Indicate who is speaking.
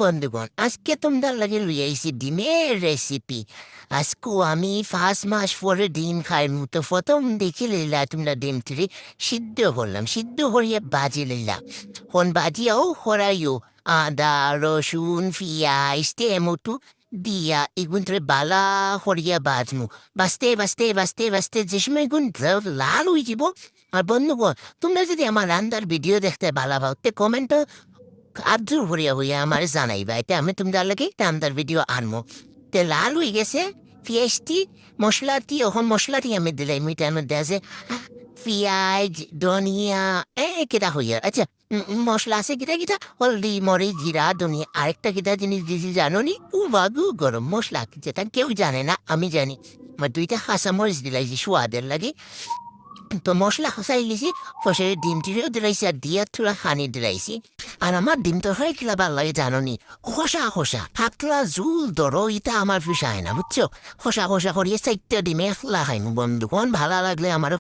Speaker 1: বন্ধুগণ, আজকে তোমরা লাগে লই আইছি ডিমের রেসিপি। আজকেও আমি 5 মাস পরে ডিম খাই তো প্রথম দেখি লইলা তোমরা ডিমটি সিদ্ধ করলাম, সিদ্ধ করিয়া বাজি লইলা। হন বাজিয়াও হরাইও আদা রসুন পিঁয়াজ টেমোটো দিয়া এগুনরে বালা করিয়া বাজমু। বাঁচতে যে সময় এগুন লাল হয়ে যাব। আর বন্ধুগণ, তোমরা যদি আমার রান্নার ভিডিও দেখতে ভালো পাও তে কমেন্ট আব্দুল হরিয়া হইয়া আমার জানাইবা, এটা আমি তোমাদের লাগে রান্নার ভিডিও আনবো। তে লাল হয়ে গেছে পেঁয়াজটি, মশলাটি এখন মশলাটি আমি দিলাই মিটার মধ্যে আছে পেঁয়াজ ধনিয়া কেটা হইয়া। আচ্ছা, মশলা আছে কিটা কিটা হলদি মরিচ জিরা ধনিয়া, আরেকটা কিটা জিনিস দিয়েছি জানো নি? বাগু গরম মশলা, যেটা কেউ জানে না আমি জানি। আমার 2টা কাঁচামরিচ দিলাইছি সোয়াদের লাগে। তো মশলা খসাই লিছি, ফসে ডিমটিও দিলাইছি আর দিয়া থোড়া হানি দিলাইছি। আর আমার ডিম তো হয়ে গেলা ভাল লাগে জানো নি, খসা পাতলা জুল ধরো, এটা আমার বিষয় না বুঝছো। খসা করিয়ে 4টা ডিমে খোলা খাইমু বন্ধুগণ। ভালো লাগলে আমার